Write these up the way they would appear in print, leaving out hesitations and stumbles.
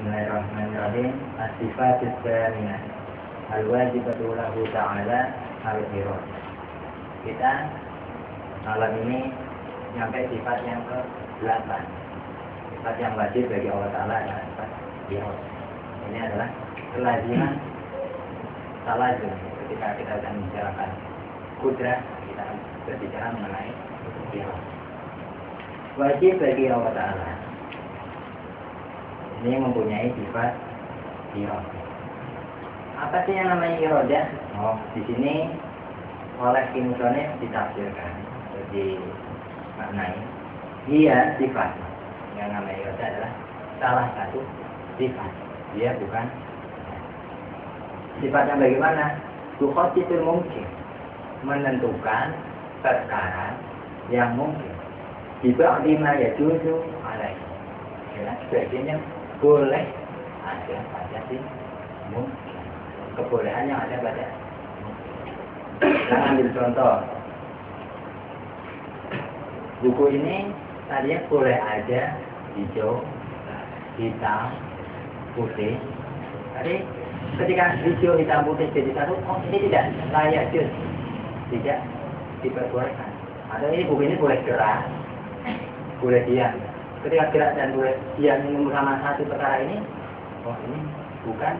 Bismillahirrahmanirrahim. As-sifatus tsaminah al-wajibatu lahu ta'ala al-iradah. Kita malam ini sampai sifat yang ke-8. Sifat yang wajib bagi Allah Ta'ala adalah sifat iradah. Ini adalah kelaziman talazum. Ketika kita akan membicarakan kudrah, kita akan berbicara mengenai iradah. Wajib bagi Allah Ta'ala ini mempunyai sifat iradah. Apa sih yang namanya iradah? Di sini oleh Musonif ditafsirkan, jadi maknai dia sifat. Yang namanya iradah adalah salah satu sifat. Dia bukan sifatnya bagaimana? Tukhasisul mungkin, menentukan perkara yang mungkin. Tiba lima ya juzu alaih. Ya, sebagainya boleh ada pada si mungkin. Kebolehan yang ada pada mungkin. Kita ambil contoh. Buku ini tadinya boleh aja hijau, hitam, putih. Tapi ketika hijau, hitam, putih jadi satu, ini tidak layak juz, tidak diperbolehkan. Atau ini buku ini boleh gerak, boleh diam. Ketika gerak dan boleh diam sama satu perkara ini, ini bukan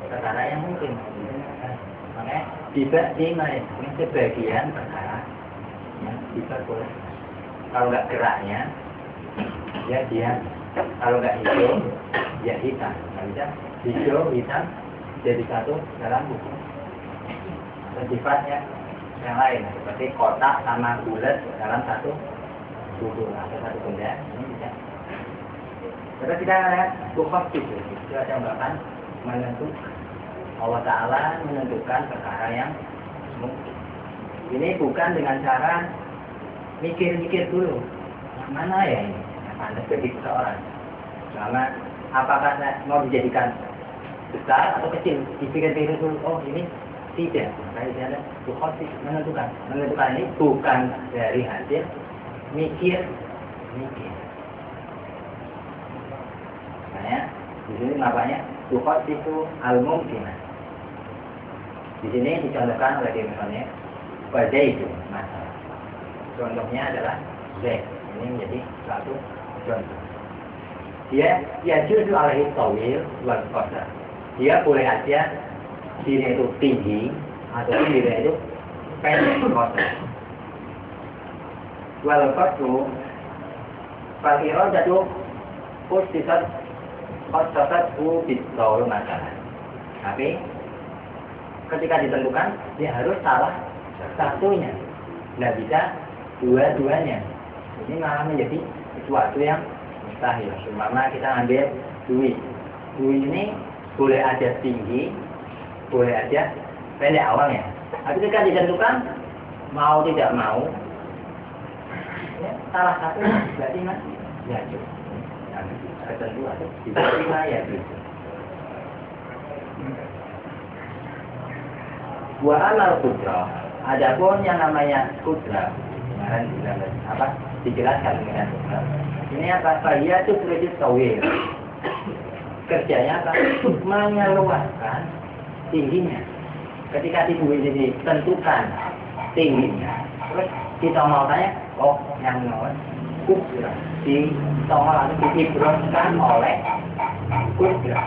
perkara yang mungkin. Makanya tidak ini sebagian perkara yang diperbolehkan. Kalau nggak geraknya, ya diam. Kalau nggak hijau, ya hitam. Nggak bisa hijau, hitam jadi satu dalam buku. Ada sifatnya yang lain, seperti kotak sama bulat dalam satu buku atau satu benda, ini bisa. Terus kita lihat bukhaf itu ada ungkapan menentukan. Allah Ta'ala menentukan perkara yang mungkin. Ini bukan dengan cara mikir-mikir dulu, mana ya ini yang pantas bagi seseorang. Selama apakah mau dijadikan besar atau kecil, dipikir-pikir dulu, ini tidak. Maka ini ada bukhaf menentukan. Menentukan ini bukan dari hasil mikir. Makanya di sini namanya bukhaf itu al-mumkinah. Di sini dicontohkan oleh misalnya pada itu masalah. Contohnya adalah Z. Ini menjadi satu contoh. Dia justru alaihi tawil wal qasar. Dia boleh aja diri itu tinggi atau diri itu pendek qasar. Wal qasru fal iradatu khususat khasasatu bitawil masalah. Tapi ketika ditentukan, dia harus salah satunya. Tidak bisa dua-duanya. Ini malah menjadi sesuatu yang mustahil. Umpama kita ambil duit. Duit ini boleh aja tinggi, boleh aja pendek awalnya. Tapi ketika ditentukan, mau tidak mau, ya, salah satunya berarti mas, ya cukup. Ketentu atau tiba-tiba ya gitu. Wa amal kudrah. Adapun yang namanya kudrah, kemarin dijelaskan dengan kudrah. Ini apa? Dia itu kredit tawil. Kerjanya apa? Menyeluaskan tingginya. Ketika tidur ini ditentukan tingginya, terus ditongolkannya, yang nomor kudrah. Ditongol atau diibroskan oleh kudrah.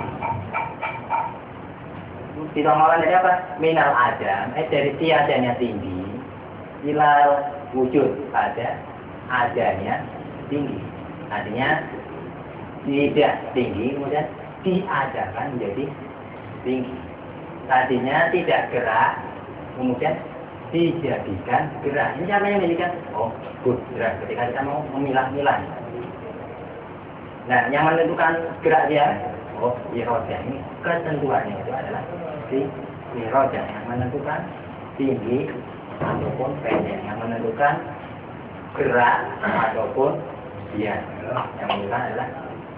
Ditongolkan dari apa? Minal adam, dari tiadanya tinggi, ilal wujud pada adanya tinggi. Artinya tidak tinggi, kemudian diadakan menjadi tinggi. Tadinya tidak gerak, kemudian dijadikan gerak. Ini siapa yang menjadikan? Kudrah. Ketika kita mau memilah-milah. Nah, yang menentukan gerak dia, iradah. Ini ketentuannya itu adalah si iradah yang menentukan tinggi ataupun pendek, yang menentukan gerak ataupun dia. Yang menentukan adalah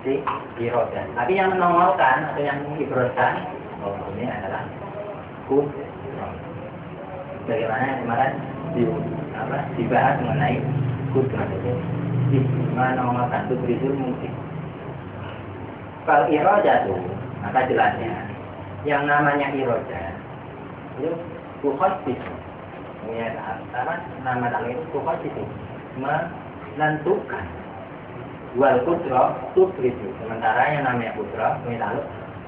si iradah. Tapi yang menongolkan atau yang mengibroskan, ini adalah kudrah. Bagaimana kemarin dibahas mengenai kudrah itu, di mana menongolkan itu mungkin. Kalau iroda tuh, maka jelasnya yang namanya iroda itu kukhassis. Ya, apa nama ta'ala itu kukhassis, menentukan. Wal kudro tubridu. Sementara yang namanya kudro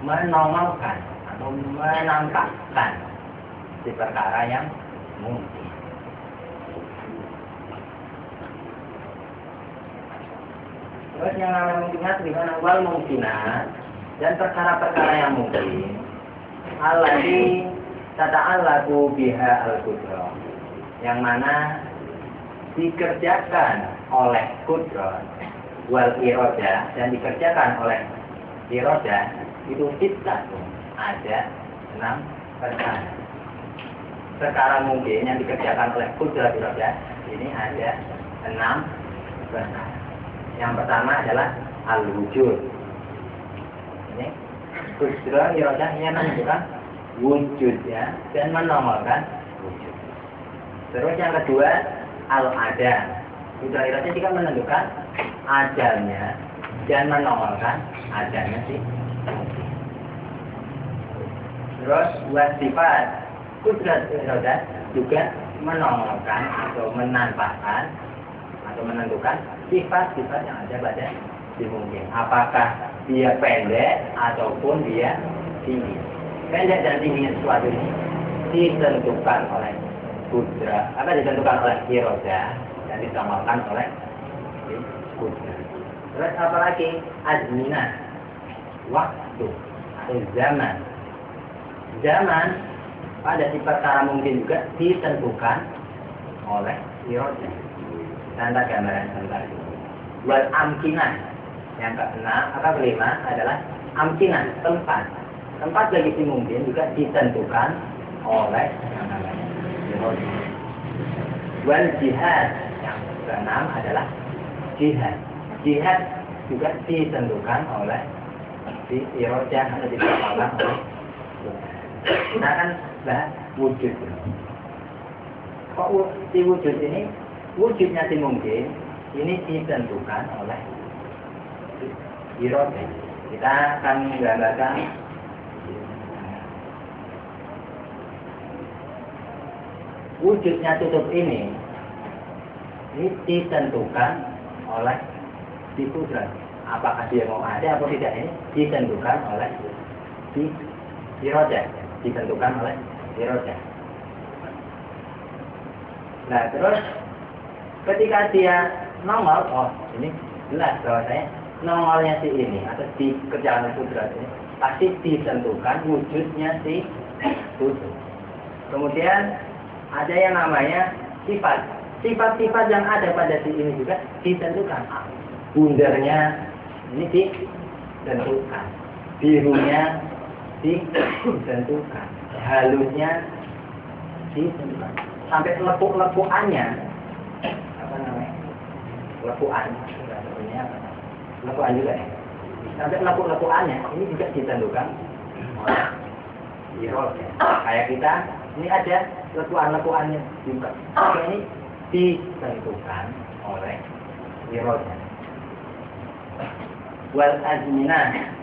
menongolkan atau menampakkan di perkara yang mungkin. Terus yang namanya mungkinat di mana wal mungkinat dan perkara-perkara yang mungkin. Allati tata'allaqu biha al-qudra. Yang mana dikerjakan oleh kudra wal iroda dan dikerjakan oleh iroda itu sittah, ada 6 perkara. Perkara mungkin yang dikerjakan oleh kudra iroda ini ada 6 perkara. Yang pertama adalah al-wujud. Ini kudra iroda ini menunjukkan wujudnya dan menongolkan wujud. Terus yang kedua al-ada. Kudra iroda juga menentukan adanya dan menongolkan adanya sih. Terus buat sifat kudrat iroda juga menongolkan atau menampakkan atau menentukan sifat-sifat yang ada pada si mungkin. Apakah dia pendek ataupun dia tinggi. Pendek dan tingginya sesuatu ini ditentukan oleh kudrat, ditentukan oleh iroda dan ditongolkan oleh kudrat. Terus apalagi azminah, waktu atau zaman. Zaman pada si perkara mungkin juga ditentukan oleh iroda. Tanda gambaran tentang itu. Wal amkinah. Yang kelima adalah amkinah, tempat. Tempat bagi si mungkin juga ditentukan oleh yang namanya iroda. Wal jihad. Yang keenam adalah jihad. Jihad juga ditentukan oleh si iroda atau ditentukan oleh kita kan bahas wujud. Kok si wujud ini, wujudnya si mungkin ini ditentukan oleh iroda. Kita akan menggambarkan wujudnya tutup ini ditentukan oleh si kudrat. Apakah dia mau ada atau tidak ini ditentukan oleh si iroda. Ditentukan oleh iroda. Nah terus ketika dia nongol, oh ini jelas bahwasanya nongolnya si ini atau dikerjakan oleh kudrat ini pasti ditentukan wujudnya si tutup. Kemudian ada yang namanya sifat. Sifat-sifat yang ada pada si ini juga ditentukan. Bundarnya ini ditentukan. Birunya ditentukan. Halusnya ditentukan. Sampai lepuk-lepukannya. Apa namanya? Lepukan. Lepukan juga ya. Sampai lepuk-lepukannya ini juga ditentukan oleh iroda. Kayak kita ini ada lepukan-lepukannya juga. Ini ditentukan oleh iroda. Wal azminah.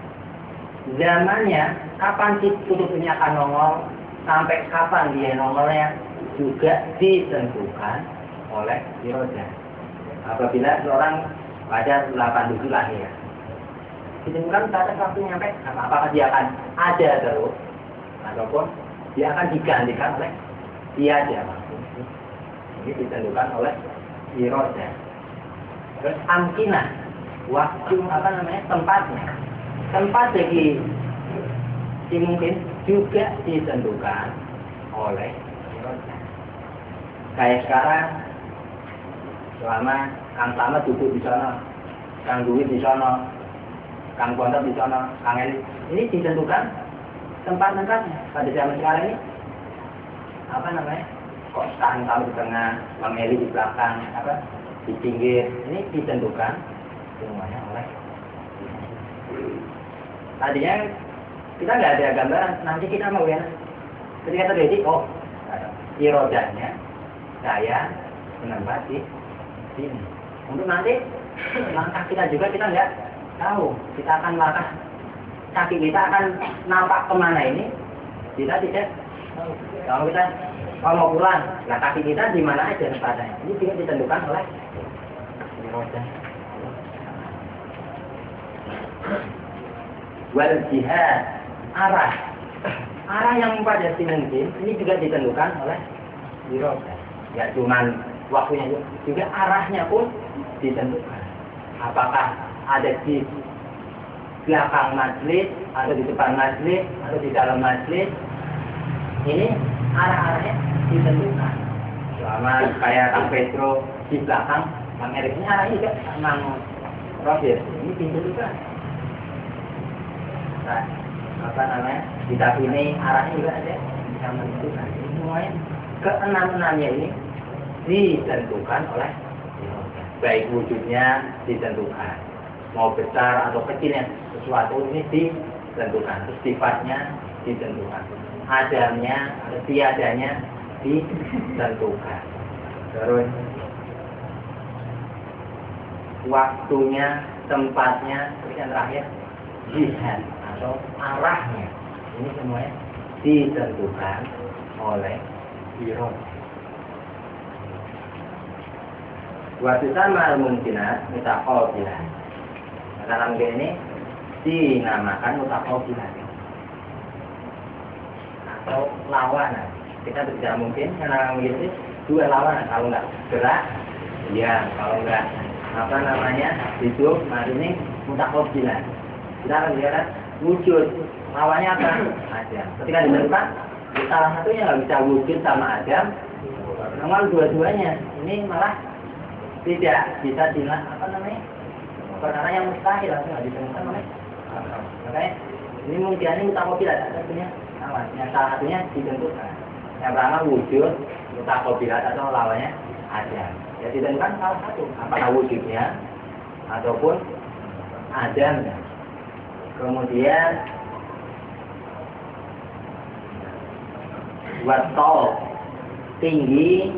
Zamannya kapan si tutup ini akan nongol, sampai kapan dia nongolnya juga ditentukan oleh iroda. Apabila seorang pada 87 lahir, ditentukan pada waktu nyampe apakah dia akan ada terus ataupun dia akan digantikan oleh tiada. Ini ditentukan oleh iroda. Terus amkinah, waktu tempatnya. Tempat bagi si mungkin juga ditentukan oleh iroda. Kayak sekarang, selama Kang Slamet duduk di sana, Kang Duit di sana, Kang Pondok di sana, Kang Eli, ini ditentukan tempat-tempatnya. Pada zaman sekarang ini, kok Kang Slamet di tengah, Kang Eli di belakang, di pinggir, ini ditentukan semuanya oleh. Tadinya kita nggak ada gambaran, nanti kita mau ya. Ketika terjadi, irodanya saya menempati sini. Untuk nanti langkah kita juga kita nggak tahu. Kita akan langkah kaki kita akan nampak kemana ini, kita tidak tahu. Kalau kita mau pulang, nah kaki kita di mana aja tempatnya. Ini juga ditentukan oleh roda. Wal jihad, arah yang pada mungkin ini juga ditentukan oleh roda. Ya cuman waktunya juga arahnya pun ditentukan. Apakah ada di belakang majlis, atau di depan majlis, atau di dalam majlis, ini arah-arahnya ditentukan. Selama kayak Kang Petro di belakang, Kang Erik ini arahnya juga Kang Roger, ini ditentukan. Nah, apa namanya? Kitab ini arahnya juga ada yang menentukan. Ini semuanya keenam-enamnya ini ditentukan oleh baik wujudnya ditentukan, mau besar atau kecilnya sesuatu ini ditentukan, terus sifatnya ditentukan, adanya atau tiadanya ditentukan, terus waktunya, tempatnya, terus yang terakhir jihad atau arahnya, ini semuanya ditentukan oleh iroda. Waktu sama mungkinat mutaqabilah. Dalam ini dinamakan mutaqabilah atau lawanan. Kita tidak mungkin karena mungkin dua lawanan. Kalau nggak gerak, ya kalau nggak apa namanya hidup, nah ini mutaqabilah. Kita akan lihat wujud lawannya apa? Adam. Ketika ditentukan, salah satunya nggak bisa wujud sama Adam. Normal dua-duanya ini malah tidak bisa dilah apa namanya perkara yang mustahil atau nggak ditemukan oleh makanya ini mungkin ini mutaqabilah satunya yang salah satunya ditentukan yang pertama wujud mutaqabilah atau lawannya ada ya ditentukan salah satu apakah wujudnya ataupun adanya kemudian watol tinggi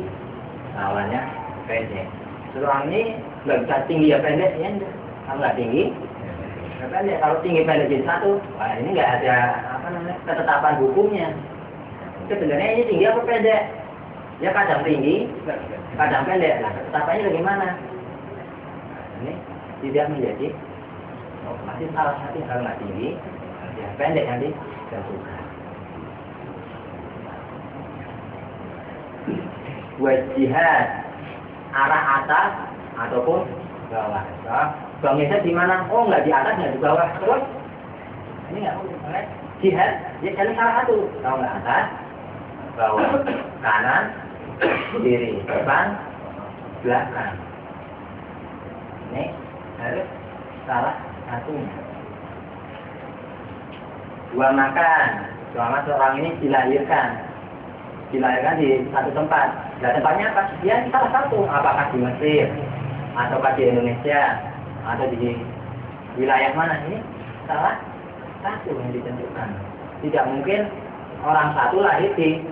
lawannya pendek. Seorang ini nggak bisa tinggi ya pendek ya, kalau nggak tinggi, ya pendek. Kalau tinggi pendek jadi satu, wah ini nggak ada apa namanya ketetapan hukumnya. Sebenarnya ini tinggi apa pendek? Ya kadang tinggi, kadang pendek. Nah ketetapannya bagaimana? Nah, ini tidak menjadi masih salah satu kalau nggak tinggi, ya pendek yang ditentukan. Wajihad arah atas ataupun bawah. Bang Yesa di mana? Oh nggak di atas nggak di bawah. Terus ini nggak boleh. Jihad ya kali salah satu. Kalau nggak atas, bawah, kanan, kiri, depan, belakang. Ini harus salah satunya. Dua makan. Selama seorang ini dilahirkan di satu tempat. Nah tempatnya apa? Ya salah satu. Apakah di Mesir, ataukah di Indonesia, atau di wilayah mana? Ini salah satu yang ditentukan. Tidak mungkin orang satu lahir di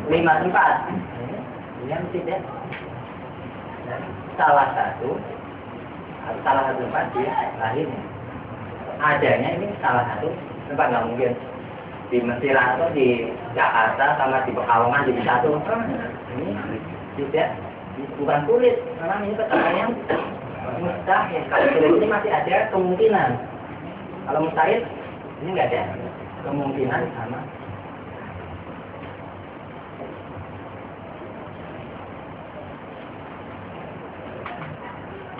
5 tempat. Ini yang tidak. Salah satu tempat dia lahirnya. Adanya ini salah satu tempat, nggak mungkin di Mesir atau di Jakarta sama di Pekalongan jadi satu. Ini tidak, bukan sulit, memang ini perkara yang mustahil. Kalau sulit ini masih ada kemungkinan. Kalau mustahil ini nggak ada kemungkinan sama.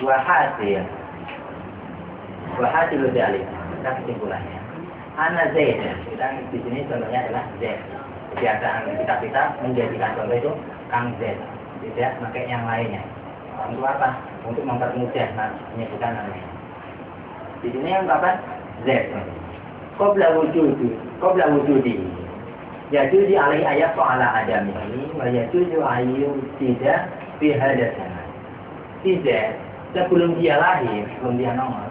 Wahasil dalil. Kita kesimpulannya. Ana Zaid, kita di sini contohnya adalah Z. Kebiasaan kita menjadikan contoh itu Kang Z, tidak pakai yang lainnya. Untuk apa? Untuk mempermudah menyebutkan namanya. Di sini yang apa? Z. Qabla wujudi. Yajuzu alaihi ayat so'ala adamihi wa yajuzu ayyum tidak bihadasana. Z, sebelum dia lahir, sebelum dia nongol,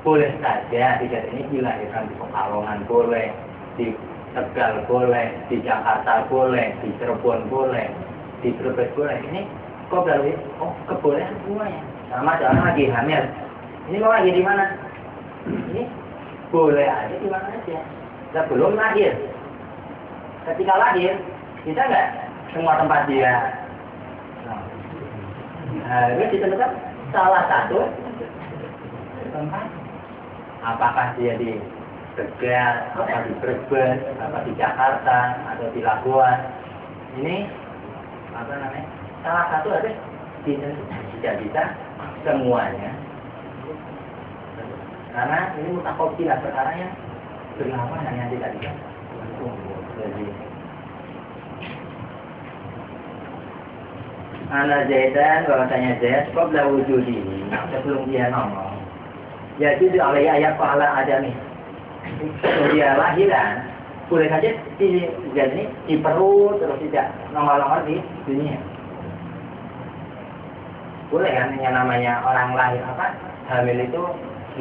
boleh saja tidak ini dilahirkan di Pekalongan boleh, di Tegal boleh, di Jakarta boleh, di Cirebon boleh, di Brebes boleh. Ini kok berarti kebolehan semuanya. Sama orang lagi hamil. Ini mau lagi di mana? Ini boleh aja di mana aja. Sebelum lahir. Ketika lahir, kita nggak semua tempat dia. Nah, ini ditentukan salah satu tempat. Apakah dia di Tegal, apa di Brebes, apa di Jakarta, atau di Labuan. Ini apa namanya? Salah satu harus ditentukan. Tidak bisa semuanya. Karena ini mutakobilah perkara yang berlawanan yang tidak bisa. Jadi Ana Zaidan bahwasanya Zaid qabla wujudi sebelum dia nongol. Ya itu oleh ayat pahala adami. Dia lahiran boleh saja di Zaid ini di perut terus tidak nongol-nongol di dunia. Boleh kan yang namanya orang lahir apa hamil itu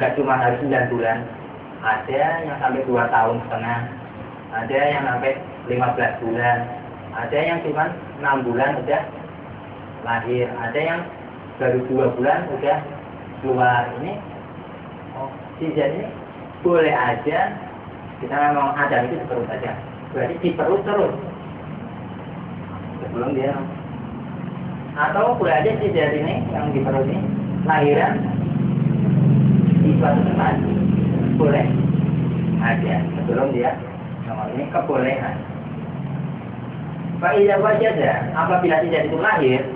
nggak cuma harus 9 bulan. Ada yang sampai 2 tahun setengah. Ada yang sampai 15 bulan. Ada yang cuma 6 bulan udah lahir, ada yang baru 2 bulan udah keluar. Ini si Zaid ini boleh aja kita memang Adam itu di perut aja, berarti di perut terus sebelum dia. Atau boleh aja si Zaid ini yang di perut ini lahiran di suatu tempat, boleh aja sebelum dia ini kebolehan. Faidah wajah apabila si Zaid itu lahir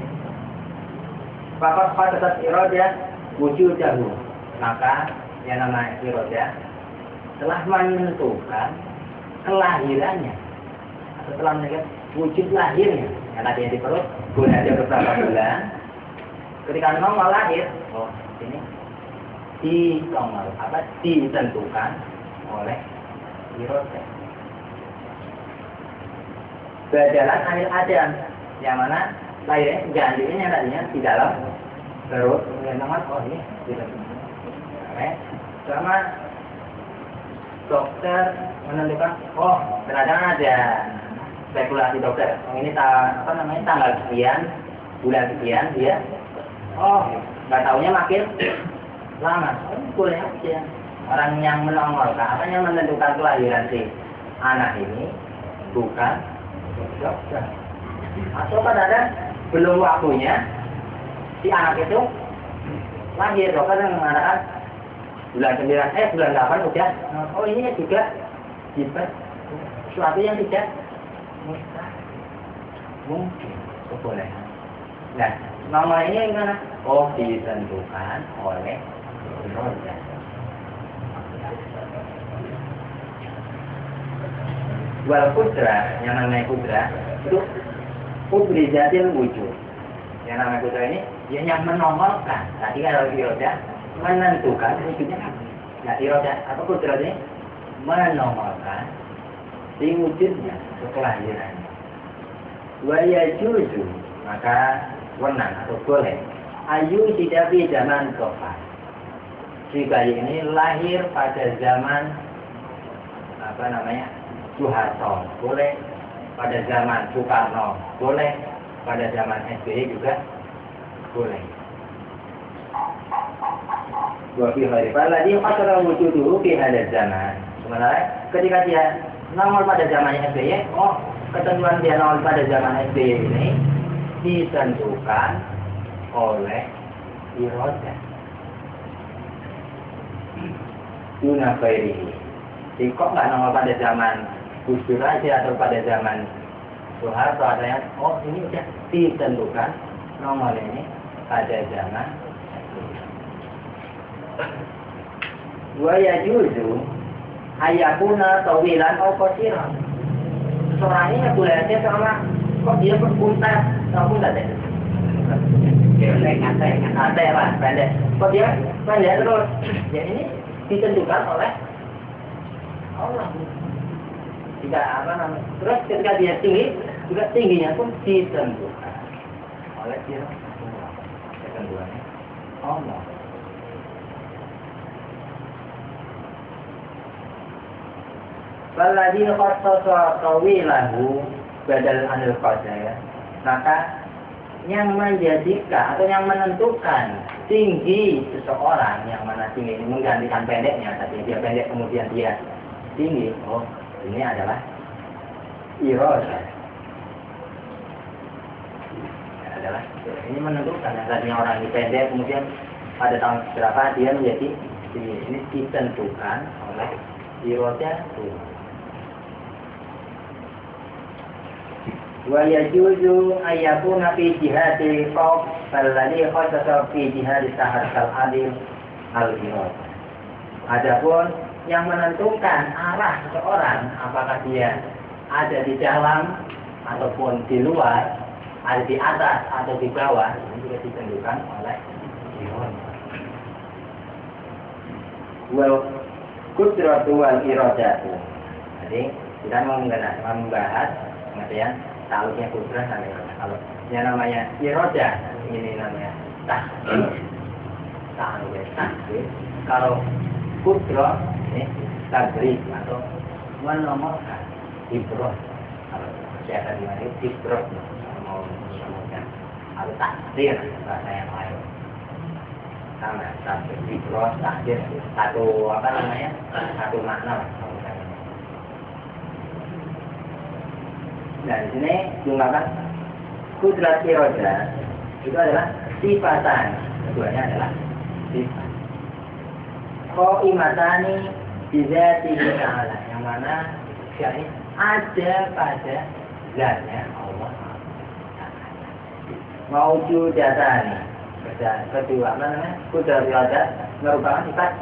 Fakat tetap irodah wujudahu, maka yang namanya irodah telah menentukan kelahirannya atau telah menentukan wujud lahirnya. Yang tadinya di perut boleh ada beberapa bulan. Ketika memang mau lahir, ini ditentukan oleh irodah. Badalan anil adam, yang mana lahirnya gantinya yang tadinya di dalam perut, memang ini gitu. Sama dokter menentukan, ternyata ada spekulasi dokter. Ini tanggal sekian, bulan sekian dia, nggak taunya makin lama. Boleh aja. Orang yang menongolkan, apa yang menentukan kelahiran si anak ini bukan dokter. Atau kadang belum waktunya si anak itu lahir, dokter yang mengatakan bulan 9, bulan 8 udah. Ini juga sesuatu yang tidak mungkin kebolehan. Nah, nama ini gimana? Ditentukan oleh irodah. Wal kudra, yang namanya kudra itu ubrizatil wujud. Yang namanya kudra ini dia yang menongolkan. Tadi kalau irodah menentukan wujudnya kan. Nah, irodah apa kudra ini menongolkan si wujudnya, kelahirannya. Wa yajuzu, maka wenang atau boleh ayu tidak di zaman kafah. Si bayi ini lahir pada zaman Soeharto, boleh pada zaman Soekarno, boleh pada zaman SBY juga boleh. Wa fi ghairi baladi qasara wujuduhu fi hadzal zaman. Sementara ketika dia nongol pada zamannya SBY, ketentuan dia nongol pada zaman SBY ini ditentukan oleh irodah. Duna ghairihi. Jadi kok nggak nongol pada zaman Gus Dur aja atau pada zaman Soeharto, ada yang ini udah ditentukan nongol ini pada zaman wa yajuzu ayakuna tawilan atau qasiran. Seorang ini boleh aja sama kok dia berpuntat deh. Ada lah pendek. Kok dia pendek terus? Ya ini ditentukan oleh Allah. Tidak terus ketika dia tinggi, juga tingginya pun ditentukan oleh dia. Ketentuannya Allah. Waladhi khassasa tawilahu badal anil qadar. Maka yang menjadikan atau yang menentukan tinggi seseorang, yang mana tinggi ini menggantikan pendeknya, tapi dia pendek kemudian dia tinggi. Oh, ini adalah iroda. Adalah ini menentukan yang tadinya orang ini pendek kemudian pada tahun berapa dia menjadi tinggi. Ini ditentukan oleh iroda itu. Wa yajuzu ayyakuna fi jihati qaw alladhi khasasa fi jihati sahar al-adil al-irada. Adapun yang menentukan arah seseorang, apakah dia ada di dalam ataupun di luar, ada di atas atau di bawah, ini juga ditentukan oleh irada. Wal qudratu wal iradatu. Jadi kita mau membahas pengertian takluknya kudrat dan iroda. Kalau yang namanya iroda, ini namanya takdir. Kalau kudrat ini tabrik atau menomorkan ibroh. Kalau saya tadi mana ibroh mau menomorkan atau takdir bahasa yang lain. Sama takdir ibroh, takdir satu apa namanya satu makna. Nah, di sini jumlahkan kudrat iroda itu adalah sifatan. Keduanya adalah sifat. Qaimatani bizatihi ta'ala, yang mana ini ada pada zatnya Allah. Maujudatani. Kedua apa namanya? Kudrat iroda merupakan sifat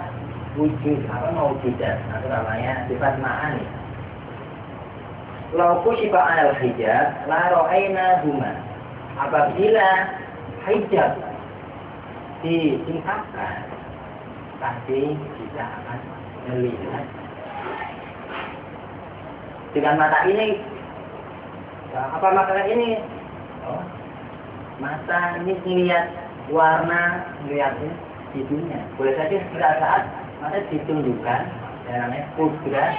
wujud atau maujudat atau namanya sifat ma'ani. Lau kushifa anal hijab la ra'ayna huma. Apabila hijab disingkapkan, pasti kita akan melihat dengan mata ini. Apa mata ini? Oh, mata ini melihat warna, melihat di dunia. Boleh saja pada saat mata ditunjukkan yang namanya kudrat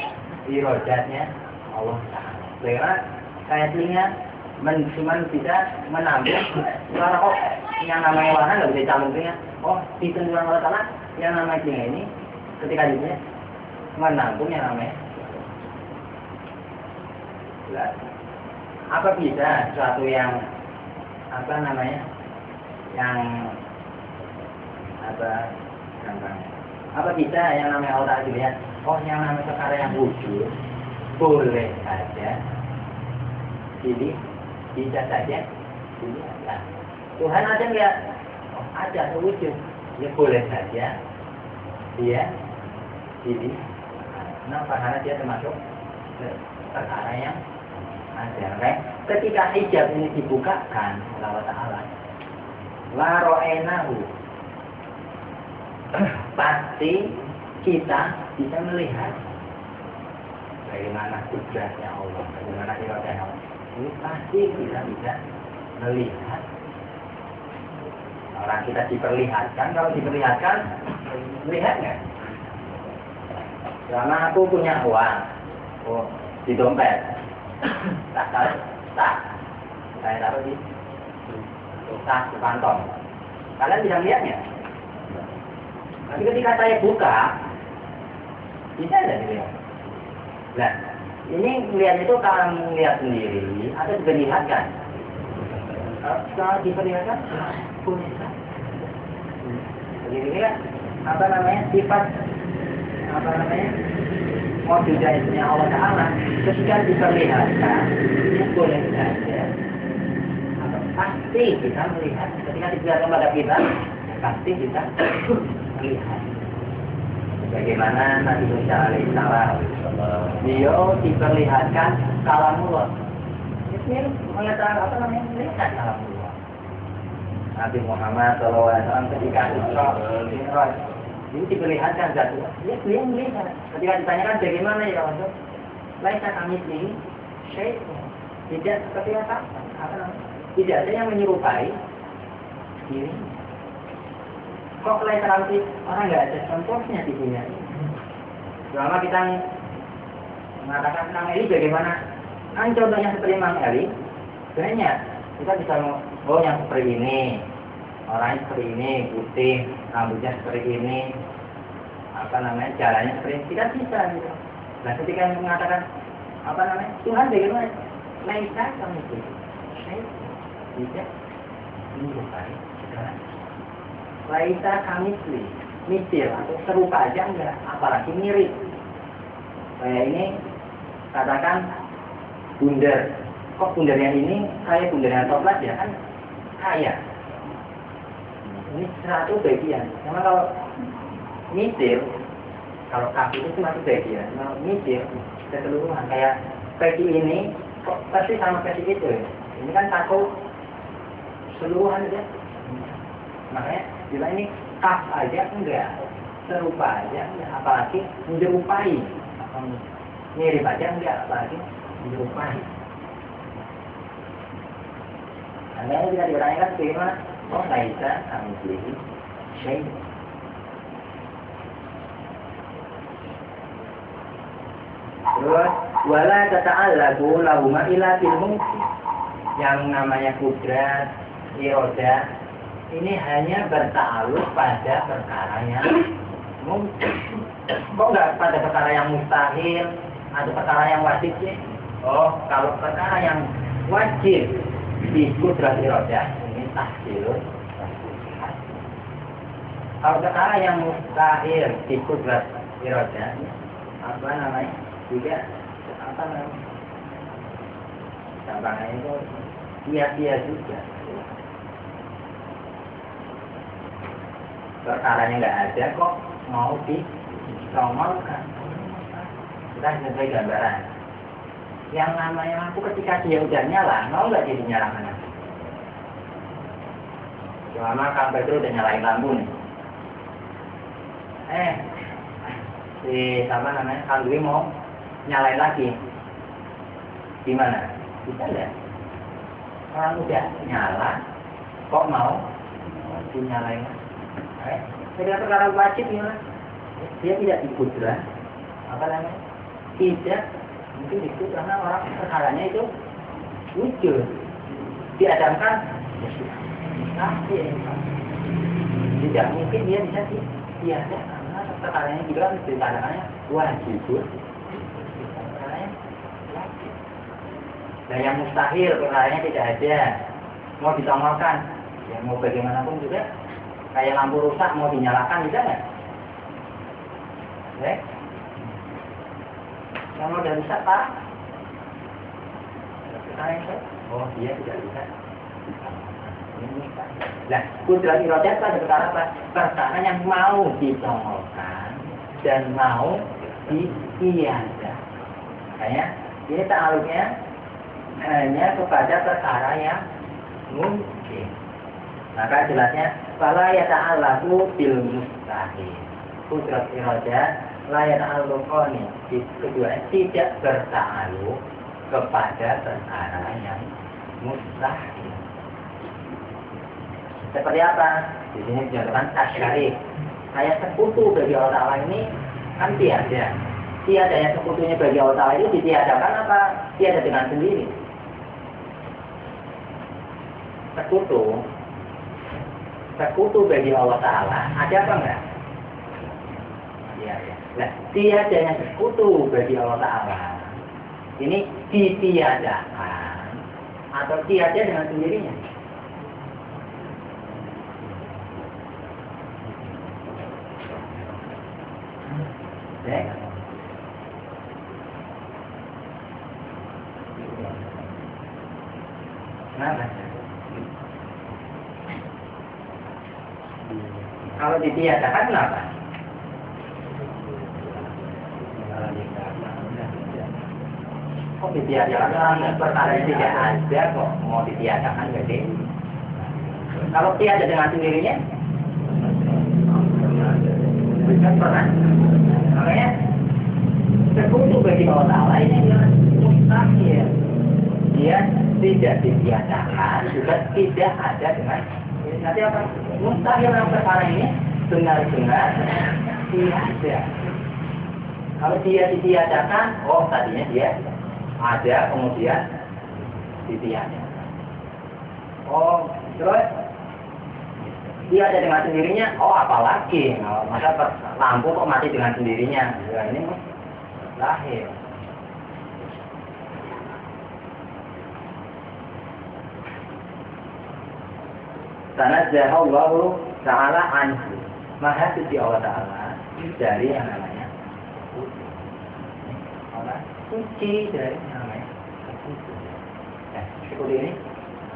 irodatnya Allah Ta'ala. Karena saya telinga cuma bisa menampung suara kok yang namanya warna nggak bisa campur telinga. Oh, ditentukan Allah Ta'ala yang namanya telinga ini ketika dia menampung yang namanya jelas. Apa bisa suatu yang apa namanya yang apa gampang? Apa bisa yang namanya Allah Ta'ala dilihat? Oh, yang namanya perkara yang wujud boleh saja jadi bisa saja dilihat. Nah, Tuhan ada nggak? Oh, ada wujud. Ya boleh saja dia jadi. Kenapa? Karena dia termasuk perkara yang ada. Nah, ketika hijab ini dibukakan oleh Allah Ta'ala, la ro'enahu, pasti kita bisa melihat bagaimana kudratnya Allah, bagaimana iradanya Allah. Ini pasti kita bisa melihat. Orang kita diperlihatkan, kalau diperlihatkan, melihat nggak? Selama aku punya uang, oh, di dompet, tak, saya taruh di tas, di kantong. Kalian bisa melihatnya? Tapi ketika saya buka, bisa nggak dilihat? Nah, ini melihat itu kalau melihat sendiri atau diperlihatkan? Kalau diperlihatkan, punya. Jadi apa namanya sifat apa namanya wujudnya Allah Ta'ala ketika diperlihatkan ini boleh saja atau pasti kita melihat ketika diperlihatkan pada kita pasti kita melihat. Bagaimana Nabi Musa alaihissalam beliau diperlihatkan kalamullah. Ini mengatakan apa namanya melihat kalamullah. Nabi Muhammad SAW ketika Mi'raj ini diperlihatkan jatuh. Dia melihat. Ketika ditanyakan bagaimana ya Rasul, laisa kami ini syekh tidak seperti apa namanya? Tidak ada yang menyerupai diri. Kok lain kami orang nggak ada contohnya di dunia ini. Selama kita mengatakan Mang Eli bagaimana? Kan contohnya seperti Mang Eli, banyak. Kita bisa yang seperti ini. orangnya seperti ini, putih, rambutnya seperti ini, jalannya seperti ini, kita bisa gitu. Nah ketika mengatakan Tuhan bagaimana? Laisa kami itu, tidak menyerupai. Laisa kami misil atau serupa aja enggak, apalagi mirip. Kayak ini katakan bundar, kok bundarnya ini kayak bundarnya toplas ya kan kaya. Ini satu bagian. Karena kalau misil, kalau kaki itu cuma bagian. Kalau misil keseluruhan kayak peci ini kok pasti sama peci itu. Ini kan satu seluruhan aja. Makanya bila ini kaf aja enggak, serupa aja enggak, apalagi menyerupai. Mirip aja enggak, apalagi menyerupai. Nah, ini bisa diuraikan bagaimana? Oh, laisa kami pilih syai. Terus wala tata'allaqu lahuma ila bil mungkin. Yang namanya kudrat, iroda ini hanya bertakluk pada perkara yang mungkin. Kok enggak pada perkara yang mustahil atau perkara yang wajib sih? Oh, kalau perkara yang wajib di kudrat iroda ini tahsilun. Kalau perkara yang mustahil di kudrat iroda juga contohnya itu sia-sia juga. Perkaranya nggak ada kok mau disomolkan. Kita sebagai gambaran. Yang namanya lampu ketika dia udah nyala, mau nggak jadi nyalakan lampu? Selama Kang Pedro udah nyalain lampu nih. Kang Dwi mau nyalain lagi. Gimana? Bisa nggak? Orang udah nyala, kok mau dinyalain? Tidak perkara wajib gimana? Dia tidak dikudrat, tidak mungkin itu karena orang perkaranya itu wujud diadamkan tidak mungkin dia bisa tiada karena perkaranya juga dikatakannya wajib. Nah yang mustahil perkaranya tidak ada, mau ditongolkan ya mau bagaimanapun juga kayak lampu rusak mau dinyalakan bisa nggak? Yang udah rusak pak? Oh dia tidak bisa. Nah, kudrat irodat pada perkara apa? Perkara yang mau ditongolkan dan mau ditiada. Makanya ini ta'aluknya hanya kepada perkara yang mungkin. Maka jelasnya fala yata'allaqu bil mustahil. Kudrat irodat la yata'allaqani. Kedua tidak berta'alluq kepada perkara yang mustahil. Seperti apa? Di sini dijelaskan tasyarik. Kayak sekutu bagi Allah Ta'ala ini kan tiada. Tiadanya sekutunya bagi Allah Ta'ala itu ditiadakan apa? Tiada dengan sendiri. Sekutu bagi Allah Ta'ala ada apa enggak? Iya. Nah, tiadanya sekutu bagi Allah Ta'ala ini ditiadakan atau tiada dengan sendirinya? Kenapa? Kalau ditiadakan kenapa? Kok ditiadakan? Orang perkara yang tidak ada kok mau ditiadakan jadi. Kalau tiada dengan sendirinya, bukan pernah. Makanya sekutu bagi Allah Ta'ala ini adalah mustahil. Dia tidak ditiadakan, juga tidak ada dengan nanti apa? Mustahil yang perkara ini benar-benar tiada. Kalau dia ditiadakan, oh tadinya dia ada, kemudian ditiadakan. Oh, terus dia ada dengan sendirinya, oh apalagi, masa lampu kok mati dengan sendirinya, ya ini lahir. Tanazzaha Allahu Ta'ala anhu, maha suci Allah Ta'ala dari yang namanya Allah suci dari yang namanya seperti ini.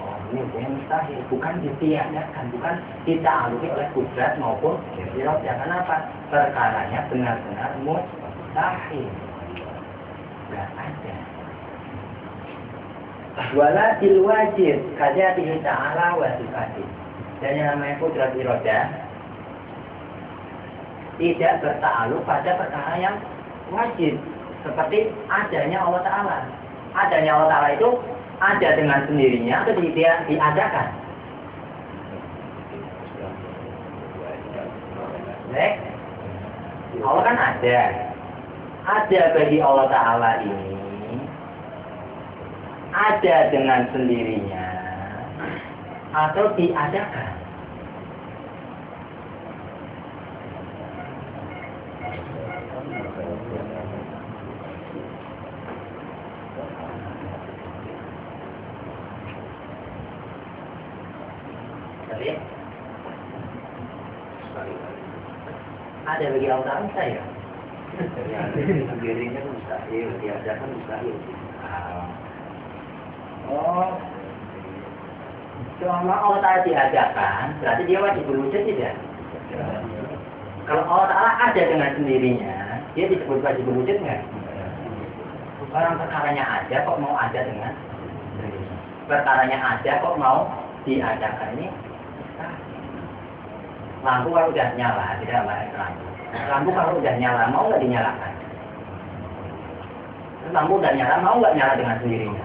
Oh, ini hukumnya mustahil, bukan ditiadakan, bukan ditaaluki oleh kudrat maupun irodah. Kenapa? Perkaranya benar-benar mustahil, nggak ada. Wala bil wajib kajatihi ta'ala wa sifatih. Dan yang namanya kudrat irodah tidak bertakluk pada perkara yang wajib, seperti adanya Allah Ta'ala. Adanya Allah Ta'ala itu ada dengan sendirinya atau tidak diadakan? Baik, Allah kan ada. Ada bagi Allah Ta'ala ini ada dengan sendirinya atau diadakan? Ada bagi Allah Ta'ala saya. Sendirinya mustahil, diadakan mustahil. Oh, cuma Allah Ta'ala diadakan, berarti dia wajib berwujud tidak? Kalau Allah Ta'ala ada dengan sendirinya, dia disebut wajib berwujud nggak? Orang perkaranya ada, kok mau ada dengan sendirinya? Perkaranya ada, kok mau diadakan? Ini lampu kalau udah nyala, tidak ada lampu. Lampu kalau udah nyala, mau nggak dinyalakan? Lampu udah nyala, mau nggak nyala dengan sendirinya?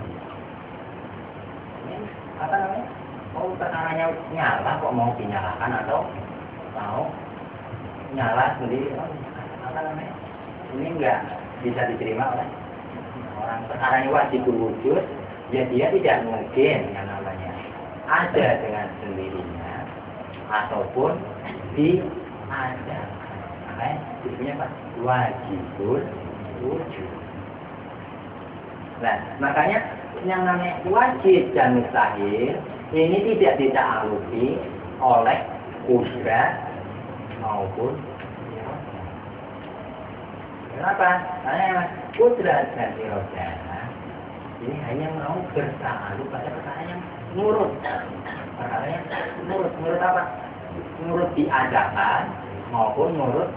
Apa namanya? Oh, perkaranya nyala, kok mau dinyalakan atau mau nyala sendiri? Oh, apa namanya? Ini enggak bisa diterima oleh orang. Perkaranya wajib berwujud, ya dia tidak mungkin yang namanya ada dengan sendirinya ataupun diadakan. Makanya disebutnya apa? Wajibul wujud. Nah, makanya yang namanya wajib dan mustahil ini tidak ditaaluki oleh kudrat maupun irodah. Kenapa? Karena kudrat dan irodah ini hanya mau bertaaluk pada perkara yang nurut. Perkara yang nurut apa? Nurut diadakan maupun nurut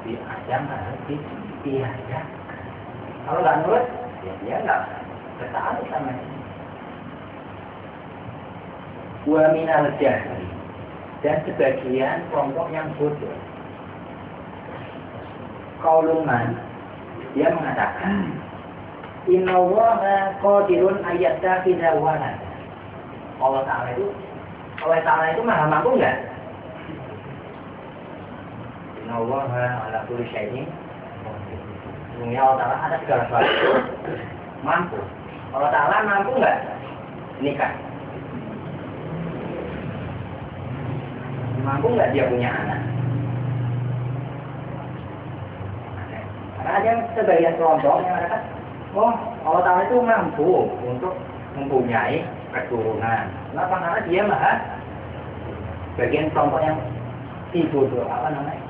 diadakan, diadakan. Kalau nggak nurut, ya dia nggak bertahan sama ini. Wa minal jahli, dan sebagian kelompok yang bodoh. Qauluman, dia mengatakan, Inna Allaha qadirun ayyattakhidha walada. Allah Ta'ala itu maha mampu nggak? Inna Allaha ala kulli syai'in qadir. Allah Ta'ala ada segala sesuatu mampu. Allah Ta'ala mampu nggak nikah? Mampu nggak dia punya anak? Karena ada sebagian kelompok yang mengatakan, oh Allah Ta'ala itu mampu untuk mempunyai keturunan. Kenapa? Karena dia maha. Bagian kelompok yang bodoh, apa namanya,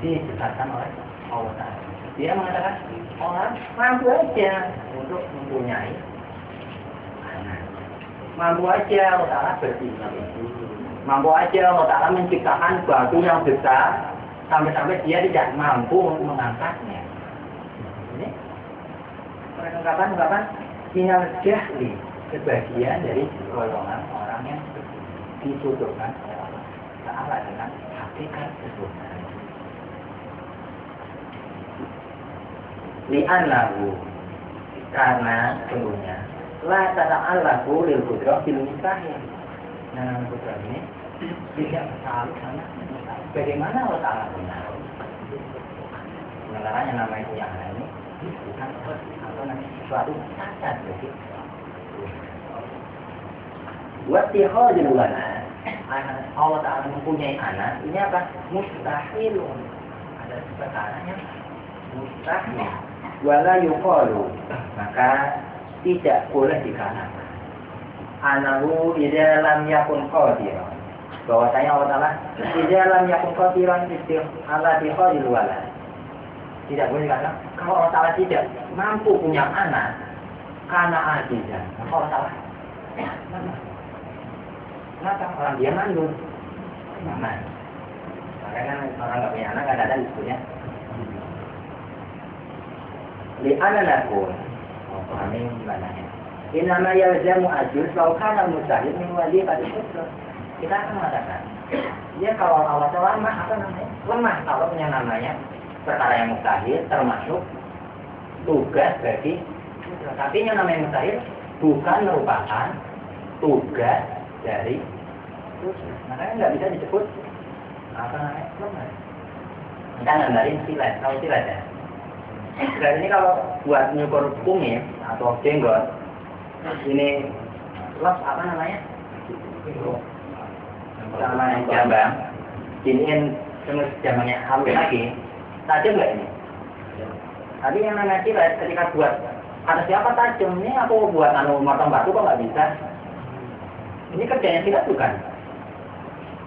disesatkan oleh Allah Ta'ala. Dia mengatakan orang mampu aja untuk mempunyai anak. Mampu aja Allah Ta'ala berzina. Mampu aja Allah Ta'ala menciptakan batu yang besar sampai-sampai dia tidak mampu untuk mengangkatnya. Ini ungkapan-ungkapan minal jahli, sebagian dari golongan orang yang dituduhkan oleh Allah Ta'ala dengan hakikat ketuhanan. Li'annahu, karena sungguhnya la tata'allahu lil qudrah bil mustahil. Nah, qudrah ini tidak selalu sama. Bagaimana Allah Ta'ala benar? Sementara yang namanya yang ini bukan apa namanya suatu cacat bagi. Wattihadul wala, Allah Ta'ala mempunyai anak, ini apa? Mustahilun. Ada perkara yang mustahil. Wala yuqalu, maka tidak boleh dikatakan anahu idza lam yakun qadiran, bahwasanya Allah Ta'ala idza lam yakun qadiran ala biqadil walad. Tidak boleh dikatakan kalau Allah Ta'ala tidak mampu punya anak karena ajizan, maka Allah Ta'ala kenapa orang dia mandul mana? Makanya orang nggak punya anak kadang-kadang disebutnya li ananakum. Pahami maknanya. Inama yalzamu ajuz law kana mustahil min wajibati syukur. Kita akan mengatakan, dia kalau Allah Ta'ala lemah, apa namanya? Lemah kalau punya namanya perkara yang mustahil termasuk tugas bagi. Tapi yang namanya mustahil bukan merupakan tugas dari tugas. Makanya nggak bisa disebut apa namanya lemah. Kita gambarin silet, tahu silet ya? Silet ini kalau buat nyukur kumis atau jenggot, ini apa namanya? Namanya jambang, giniin terus jambangnya halus lagi, tajam nggak ini? Tapi yang namanya silet ketika buat ada siapa tajam ini aku buat motong batu kok nggak bisa? Ini kerjanya silet bukan?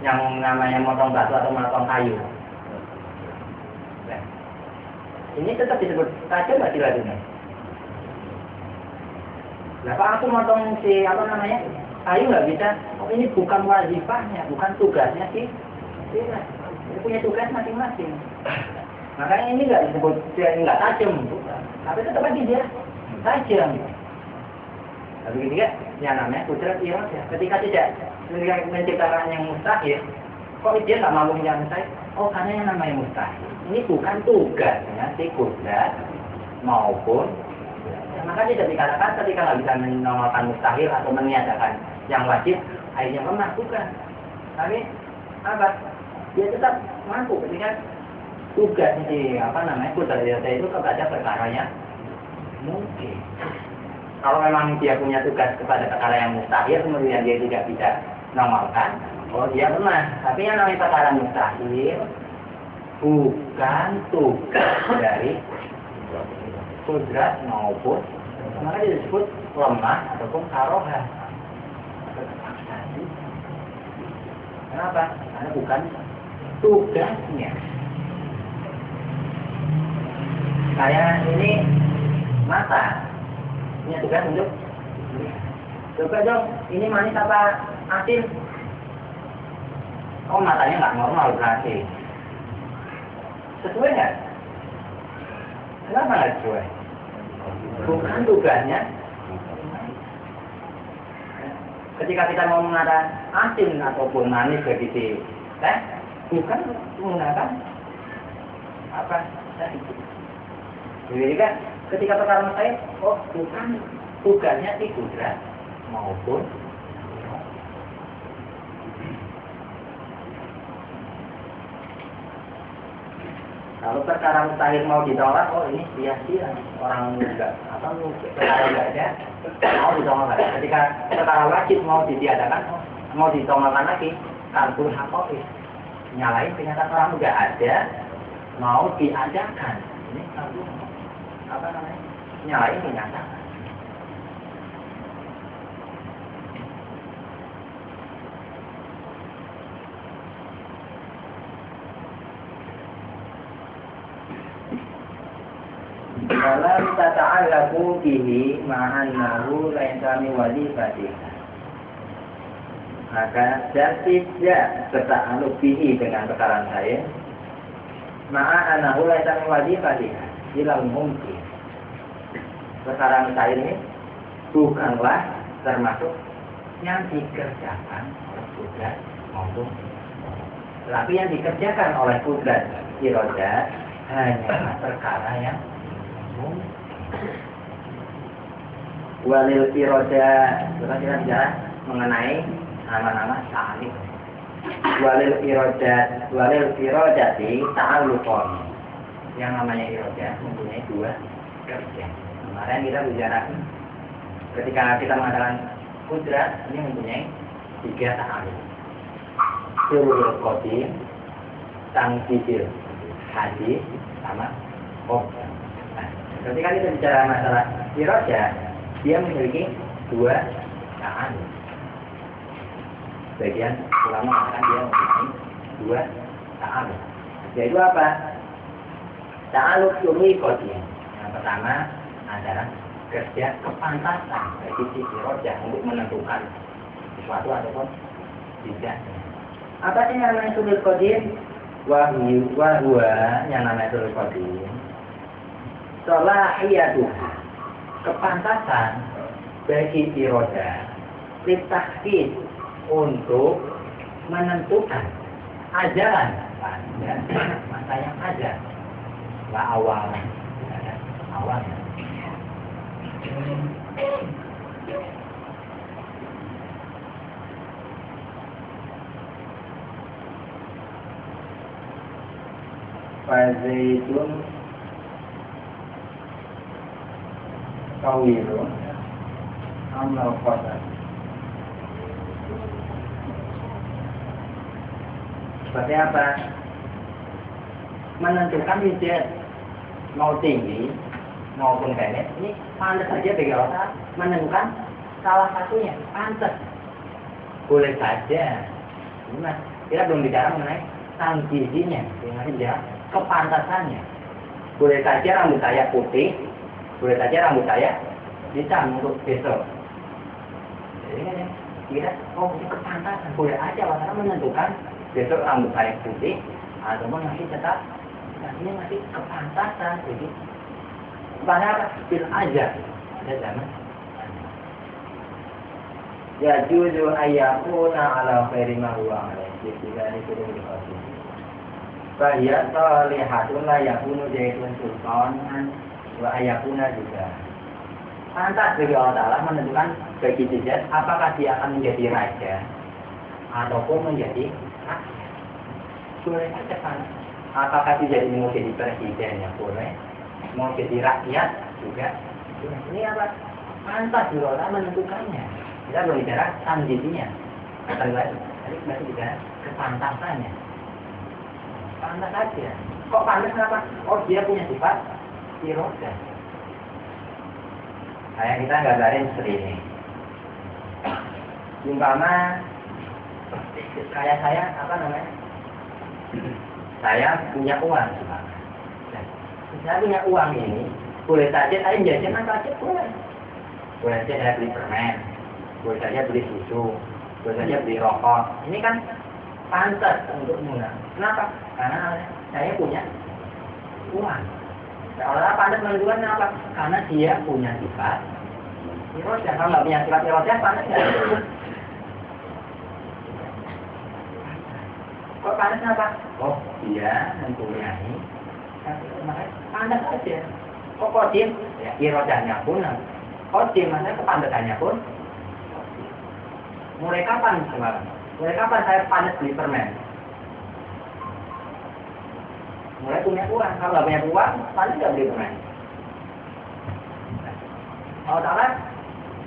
Yang namanya motong batu atau motong kayu. Ini tetap disebut tajam nggak silet ini? Kenapa aku motong si apa namanya kayu nggak bisa? Oh, ini bukan wajibahnya, bukan tugasnya sih. Silet. Ini punya tugas masing-masing. Makanya ini nggak disebut nggak tajam, bukan. Tapi tetap aja dia tajam. Tapi ketika yang namanya kudrat iradah, ketika tidak menciptakan yang mustahil, kok dia nggak mampu yang mustahil? Oh, karena yang namanya mustahil ini bukan tugasnya si kudrat maupun ya, maka tidak dikatakan ketika nggak bisa menolakkan mustahil atau meniadakan yang wajib, akhirnya lemah, bukan. Tapi apa? Dia tetap mampu ketika tugas si apa namanya kudrat iradah itu kepada perkaranya mungkin. Kalau memang dia punya tugas kepada perkara yang mustahil, kemudian dia tidak bisa normalkan, oh dia lemah. Tapi yang namanya perkara mustahil bukan tugas dari kudrat maupun, maka dia disebut lemah ataupun karoha. Kenapa? Karena bukan tugasnya. Kayak ini mata punya tugas untuk coba dong, ini manis apa asin? Oh, matanya nggak normal berarti. Sesuai nggak? Kenapa nggak sesuai? Bukan tugasnya. Ketika kita mau mengatakan asin ataupun manis bagi si teh, bukan menggunakan apa? Jadi kan ketika perkara mustahil, oh bukan tugasnya si kudrat maupun kalau perkara mustahil mau ditolak, oh ini sia-sia orang enggak atau perkara enggak ada mau ditolak. Ketika perkara wajib mau ditiadakan, mau ditolakkan lagi, kalkul hakofis nyalain kenyataan orang enggak ada mau diadakan. Ini kalkul apa namanya? Nyalain kenyataan. Dalam tata'alaku bihi ma'annahu laisami wajibati. Maka dan tidak berta'aluk bihi dengan perkara saya ma'annahu laisami wajibati ilal mungkin. Perkara saya ini bukanlah termasuk yang dikerjakan oleh kudrat maupun tapi yang dikerjakan oleh kudrat iradah hanya perkara yang walil iroda, kita bicara mengenai nama-nama ta'alif. Walil irodati ta'alufon. Yang namanya iroda mempunyai dua kerja. Kemarin kita bicara ketika kita mengatakan kudrat ini mempunyai tiga ta'aluf. Surul Qadim, Tangkidil Hadis, sama Qobda. Nah, ketika kita bicara masalah iroja, dia memiliki dua ta'aluk. Bagian ulama mengatakan dia mempunyai dua ta'aluk. Yaitu apa? Ta'aluk surul Qadim. Yang pertama adalah kerja kepantasan bagi si iroja untuk menentukan sesuatu ataupun tidak. Apa sih yang namanya surul Qadim? Wahwa yang namanya surul Qadim, salahiyatuha, kepantasan bagi iroda litahkid, untuk menentukan ajaran pada masa yang ada, nggak awalnya, awalnya. Fazaitun kawirun amal qadar. Seperti apa? Menentukan hijab mau tinggi maupun pendek, ini pantas saja bagi orang menentukan salah satunya, pantas. Boleh saja. Ini mas, kita belum bicara mengenai tanggizinya, masih bicara kepantasannya. Boleh saja rambut saya putih, boleh saja rambut saya hitam untuk besok. Jadi kan kita, oh ini kepantasan, boleh aja orang menentukan besok rambut saya putih, ataupun masih tetap, nah ini masih kepantasan. Jadi pada apa? Bil aja ada zaman. Ya juzu ayyakuna ala khairi ma huwa alaihi dari kudu dikasih. Bahaya salihatun la yakunu jaitun sultanan wa ayyakuna juga. Pantas bagi Allah Ta'ala menentukan bagi jejak apakah dia akan menjadi raja ataupun menjadi rakyat. Boleh saja kan? Apakah dia mau jadi presiden ya boleh, mau jadi rakyat juga. Ini apa? Pantas bagi Allah Ta'ala menentukannya. Kita belum bicara tanggizinya, tadi masih bicara kepantasannya. Pantas saja. Kok pantas kenapa? Oh dia punya sifat iroda. Kayak kita gambarin seperti ini. Umpama kayak saya apa namanya? Saya punya uang. Nah, saya punya uang ini, boleh saja saya jajan apa aja boleh. Boleh saja saya beli permen, boleh saja beli susu, boleh saja beli rokok. Ini kan pantas untuk menggunakan. Kenapa? Karena saya punya uang. Orang pantas menentukan apa? Karena dia punya sifat iroda. Kalau nggak punya sifat iroda, pantas nggak? Kok pantas apa? Oh, dia mempunyai pantas aja. Kok kodim? Ya, irodanya pun kodim, maksudnya kepantasannya pun. Mulai kapan kemarin? Mulai kapan saya pantas beli permen? Mulai punya uang. Kalau nggak punya uang, pantas nggak beli permen. Allah Ta'ala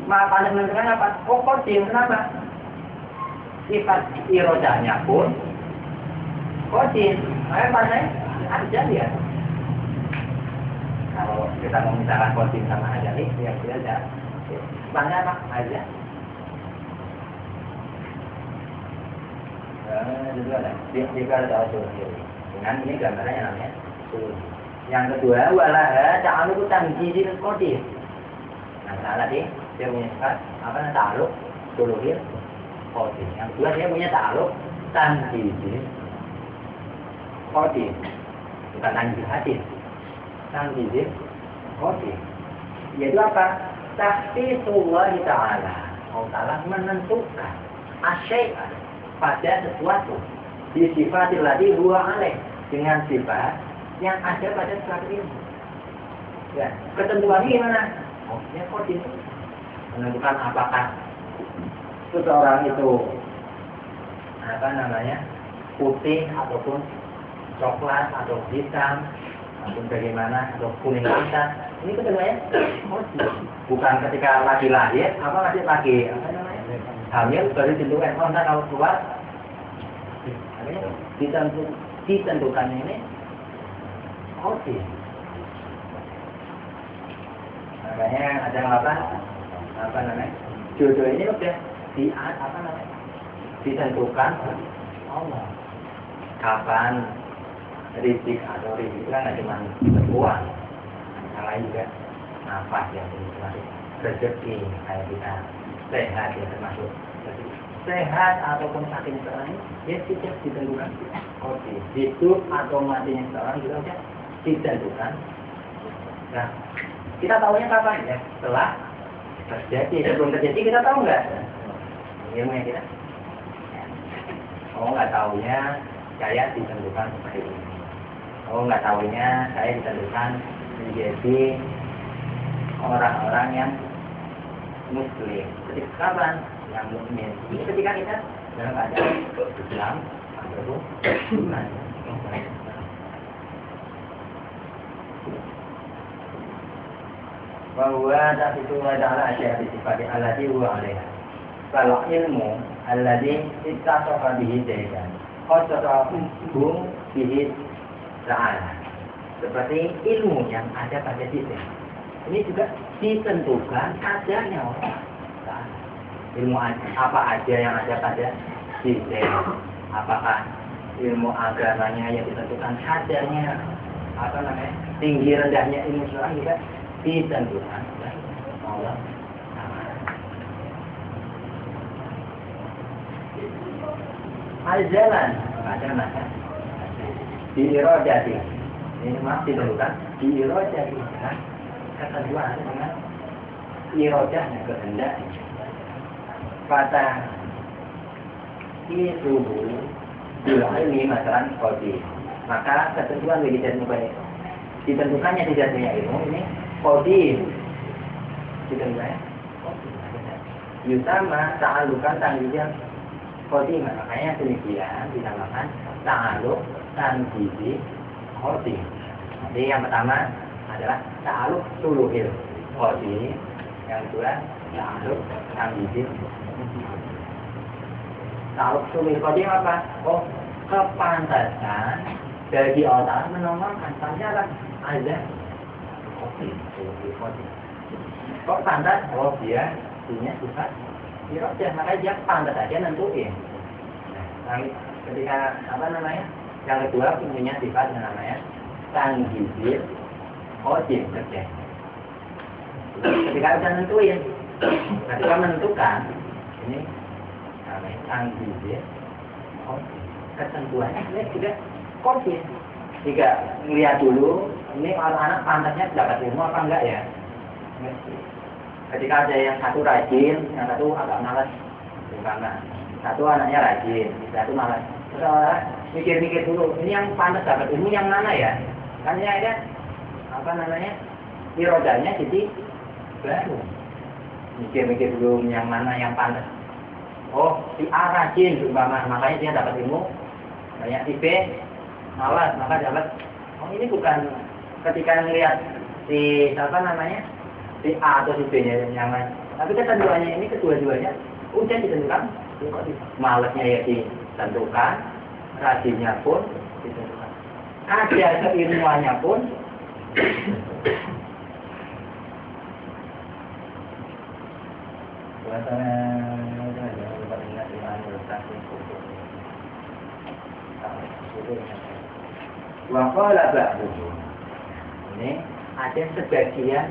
pantas menentukan apa? Oh kodim, kenapa? Sifat irodanya pun kodim. Pantasnya ada dia. Kalau kita mau misalkan kodim sama aja nih, ya kita ada. Pantasnya apa? Aja. Itu ada. Dia ada usul dengan ini gambarnya namanya usul. Yang kedua, walaha ta'aluk tangjizil qadim. Nah, tadi dia punya sifat apa namanya ta'aluk suluhil qadim. Yang kedua dia punya ta'aluk tangjizil qadim. Bukan tangjizil hadis. Tangjizil qadim. Yaitu apa? Takhsisullah Ta'ala. Allah Ta'ala menentukan asyai'an pada sesuatu di sifatil ladzi huwa alaih, dengan sifat yang ada pada sesuatu ini. Ya, ketentuannya gimana? Oh, ya kodim. Menentukan apakah seseorang itu apa namanya putih ataupun coklat atau hitam ataupun bagaimana atau kuning lantas. Ini ketentuannya kodim. Bukan ketika lagi lahir, apa lagi apa namanya hamil baru ditentukan. Oh, kalau keluar ini ditentukannya ini kodim. Makanya ada apa namanya? Jodoh ini udah ditentukan Allah. Kapan rezeki atau rezeki itu kan cuma uang, yang lain juga nafas ya, termasuk rezeki kayak kita sehat ya termasuk. Jadi, sehat ataupun sakit seorang ya tidak ditentukan kodim. Hidup atau matinya seorang juga sudah ditentukan. Nah, kita tahunya kapan ya? Setelah terjadi. Sebelum terjadi kita tahu nggak? Ilmunya kita. Oh nggak tahunya saya ditentukan seperti ini. Oh nggak tahunya saya ditentukan menjadi orang-orang yang muslim. Ketika kapan? Yang mukmin. Ini ketika kita dalam keadaan Islam ataupun iman. Bahwa tak itu adalah asyik disifati alladhi huwa alaiha. Kalau ilmu alladhi ittasafa bihi zaidan khasatahu bihi ta'ala. Seperti ilmu yang ada pada diri. Ini juga ditentukan kadarnya Allah. Ilmu apa aja yang ada pada diri. Apakah ilmu agamanya yang ditentukan kadarnya, apa namanya, tinggi rendahnya ilmu seorang juga ditentukan oleh Allah. Al-jalan ada masa diirodati. Ini masih ditentukan diirodati. Kata dua dengan irodahnya kehendak. Kata itu bila ini masalah kodi. Maka ketentuan bagi jadmu baik. Ditentukannya tidak punya ilmu ini kodi. Ditentukannya Yusama ta'alukan tanggijal kodi. Makanya demikian dinamakan ta'aluk tanggiji kodi. Jadi yang pertama adalah ta'aluk suluhil kodi. Yang kedua ta'aluk tanggiji. Ta'aluk suluhil kodi apa? Oh, kepantasan bagi Allah menolongkan pancaran ada kodi. Kok pantas? Oh dia punya sifat irodah, makanya dia pantas aja nentuin. Nah, ketika apa namanya? Yang kedua punya sifat yang namanya tanggizir kodim kerja. Ketika udah nentuin, ketika menentukan ini namanya tanggizir kodim. Ketentuannya ini juga kodim. Jika melihat dulu ini anak-anak pantasnya dapat ilmu apa enggak ya? Ketika ada yang satu rajin, yang satu agak malas, karena satu anaknya rajin, satu malas. Terus mikir-mikir dulu, ini yang pantas dapat ilmu yang mana ya? Kan ini ada apa namanya? Irodanya jadi baru. Mikir-mikir dulu yang mana yang pantas. Oh, si A rajin, makanya dia dapat ilmu. Banyak si B malas, maka dapat. Oh, ini bukan ketika ngelihat si apa namanya? Si A atau si B-nya yang lain. Tapi ketentuannya ini kedua-duanya udah ditentukan. Malasnya ya ditentukan, rajinnya pun ditentukan. Ada keilmuannya pun waqala ba'duhu. Ini ada sebagian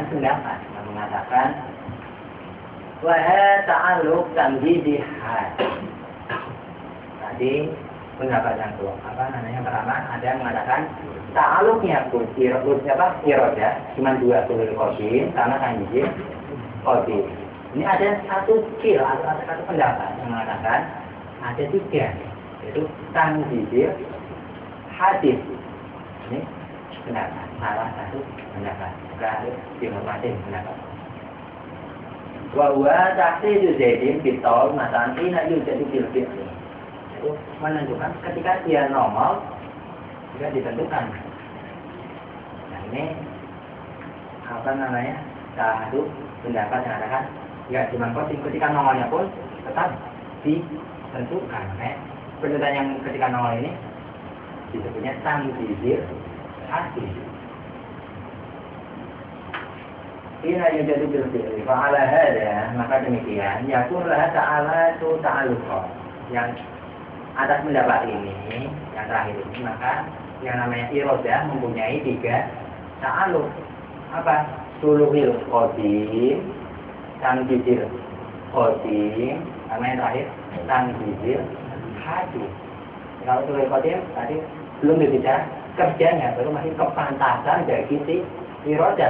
pendapat yang mengatakan wahai ta'aluk tamjidi had. Tadi pendapat yang kedua apa namanya, pertama ada yang mengatakan ta'aluknya pun iroda cuma dua sulul kodim sama tanjid kodim. Ini ada satu pendapat yang mengatakan ada tiga, yaitu tanjid hadis. Ini pendapat, salah satu pendapat. Terakhir dihormati pendapat. Bahwa taksidu zaidin bitol masalah ini jadi filfil. Itu menentukan ketika dia normal juga ditentukan. Nah ini apa namanya? Satu pendapat yang mengatakan nggak cuma kodim, ketika normalnya pun tetap ditentukan. Penentuan yang ketika nongol ini disebutnya tanzil hadis. Ina yujadu bil fi'li fa'ala hada, maka demikian yakun laha ta'alatu ta'alluqa. Yang atas pendapat ini, yang terakhir ini, maka yang namanya irodah mempunyai 3 ta'alluq. Apa? Suluhil qadim, tanzil qadim, sama yang terakhir tanzil hadis. Kalau suluhil qadim tadi belum dibicara kerjanya, baru masih kepantasan dari si irodah.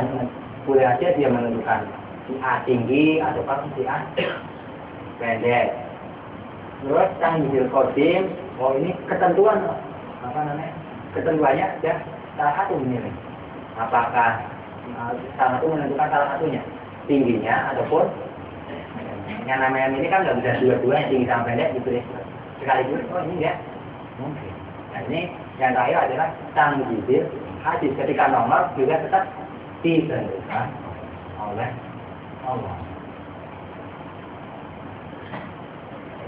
Boleh aja dia menentukan si A tinggi atau si A pendek. Terus tanzil qadim, oh ini ketentuan apa namanya? Ketentuannya ada salah satu ini. Apakah salah satu menentukan salah satunya tingginya ataupun yang namanya ini kan nggak bisa dua-duanya tinggi sama pendek gitu ya. Sekaligus oh ini ya mungkin. Nah ini yang terakhir adalah tanzil hadis, ketika nomor juga tetap ditentukan oleh Allah.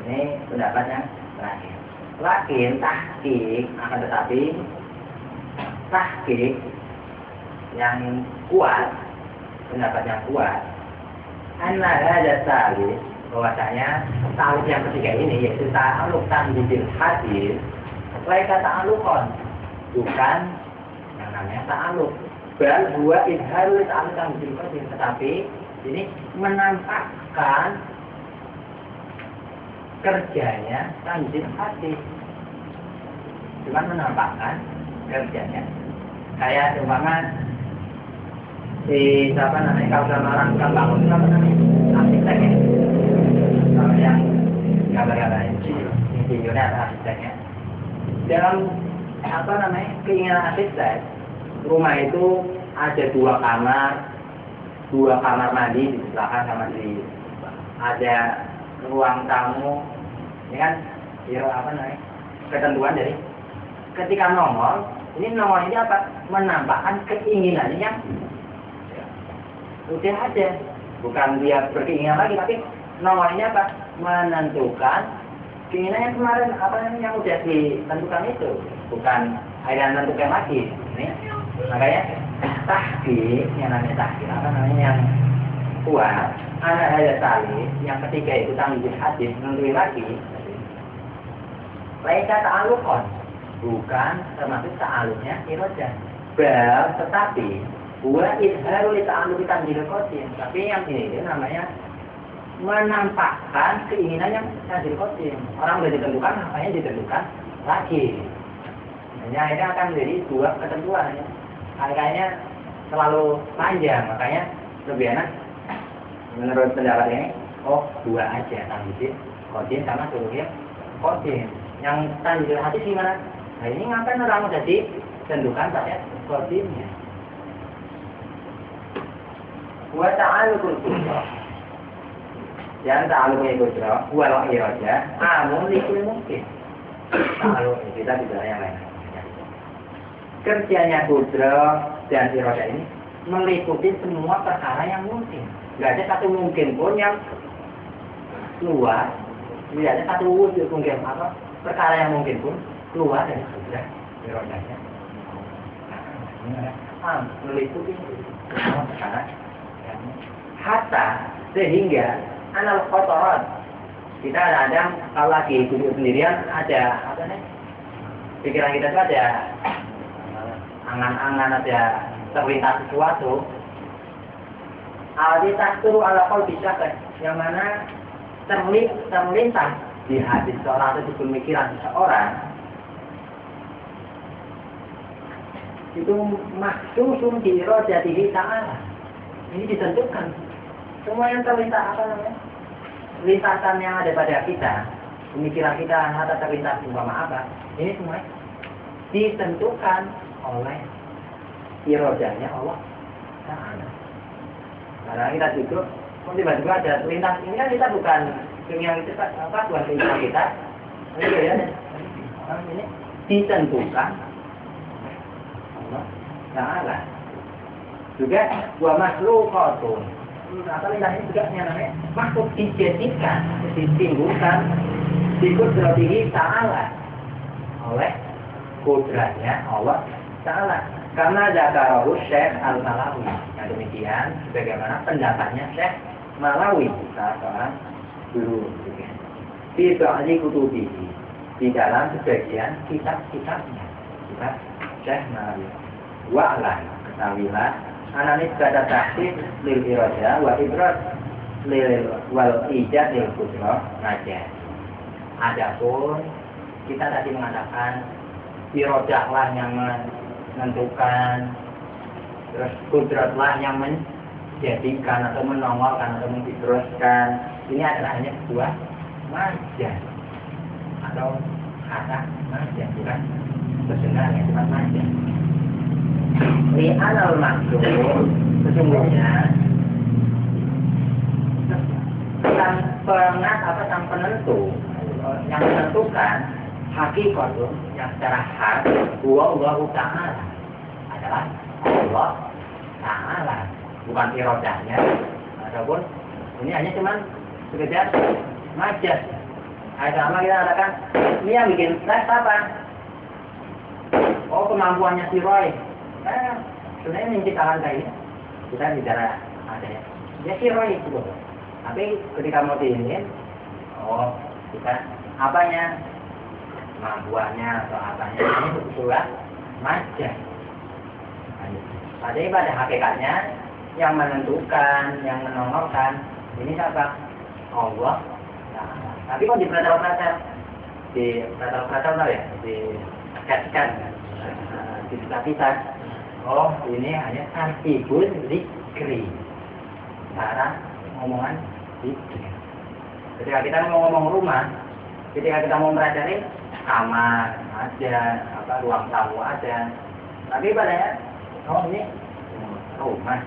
Ini pendapatnya terakhir. Lakin tahqiq, akan tetapi tahqiq yang kuat, pendapat yang kuat, anna hadza salih, bahwasanya salih yang ketiga ini yaitu ta'alluq tanzil hadis, laika ta'alluqan, bukan yang namanya ta'alluq. Bal huwa idharul ta'alluq tanzil qadim, tetapi ini menampakkan kerjanya tanzil hadis. Cuma menampakkan kerjanya. Kayak umpama di siapa namanya, kalau sama orang tukang bangun apa namanya, arsitek ya, kalau yang gambar-gambar insinyurnya atau arsiteknya, dalam apa namanya keinginan arsitek, rumah itu ada 2 kamar mandi di belakang sama di ada ruang tamu, ini kan ya apa namanya ketentuan dari ketika nongol ini apa, menampakkan keinginannya yang udah ada, bukan dia berkeinginan lagi, tapi nongolnya apa, menentukan keinginan yang kemarin apa yang udah ditentukan itu, bukan akhirnya menentukan lagi. Ini makanya tahqiq, yang namanya tahqiq apa namanya yang kuat, anak ada salih, yang ketiga itu tanzil hadis, menentuin lagi laika ta'alluqan, bukan termasuk ta'alluqnya irodah. Bal, tetapi huwa idharul ta'alluq tanzil qadim, tapi yang ini namanya menampakkan keinginan yang tanzil qadim. Orang sudah ditentukan, makanya ditentukan lagi. Hanya akhirnya akan menjadi 2 ketentuan ya. Kayaknya terlalu panjang, makanya lebih enak menurut pendapat ini, 2 aja, tanzil qadim sama suluhil qadim. Yang tanzil hadis gimana? Nah ini ngapain orang udah ditentukan pada qadimnya. Wa ta'alluqul qudra, yang ta'alluqnya qudra wal iradah amun likul mungkin. Ta'alluq kita bicara yang lain. Kerjanya qudra dan iradah ini meliputi semua perkara yang mungkin. Nggak ada satu mungkin pun yang keluar, tidak ada satu wujud mungkin apa perkara yang mungkin pun keluar dari qudra iradahnya. Meliputi semua perkara yang hatta sehingga anal kotoran kita kadang kalau lagi duduk sendirian ada apa nih pikiran kita itu ada angan-angan, ada terlintas sesuatu. Al-Fatihah ala qalbi syakh, yang mana terlintas di hati seorang atau di pemikiran seseorang itu maksusum di iradatihi ta'ala. Ini ditentukan. Semua yang terlintas apa namanya? Lintasan yang ada pada kita, pemikiran kita atau terlintas umpama apa? Ini semua ditentukan oleh iradahnya Allah Ta'ala. Karena kita duduk, tiba-tiba ada lintas ini kan kita bukan keinginan kita, bukan keinginan kita. Ini ya, ini ditentukan Allah Ta'ala. Juga wa makhluqatun. Apa lintas ini juga yang namanya makhluk dijadikan, ditimbulkan Bikudratihi ta'ala, oleh kudratnya Allah Ta'ala. Karena zakarahu Syekh Al-Malawi. Yang demikian sebagaimana pendapatnya Syekh Malawi, salah seorang guru. Di ba'di kutubihi, di dalam sebagian kitab-kitabnya, kitab Syekh Malawi. Wa'lan, ketahuilah, ananis kata taksir lil iradah wa ibrad lil wal ijad lil kudrah ngajah. Adapun kita tadi mengatakan iradahlah yang menentukan, terus kudratlah yang menjadikan atau menongolkan atau menghidroskan. Ini adalah hanya sebuah majaz atau kata majaz, bukan sebenarnya cuma majaz. Li'anal maksud sesungguhnya sang penentu yang menentukan hakikat yang secara hak Allah Ta'ala adalah Allah Ta'ala, bukan iradahnya ataupun ini hanya cuman sekedar majaz. Sama kita katakan ini yang bikin tes apa? Oh, kemampuannya si Roy. Sebenarnya menciptakan kayak ini kita bicara ada ya si Roy itu. Tapi ketika mau diinin, oh kita apanya, kemampuannya atau apanya ini sebetulnya majaz. Padahal pada hakikatnya yang menentukan, yang menongolkan ini siapa? Allah. Nah, tapi kok di pretel-pretel ya, dikasihkan, dipisah-pisah. Oh ini hanya tartibul zikri, cara ngomongan zikir. Ketika kita mau ngomong rumah, ketika kita mau mempelajari kamar aja, ruang tamu aja. Tapi padanya, oh ini rumah.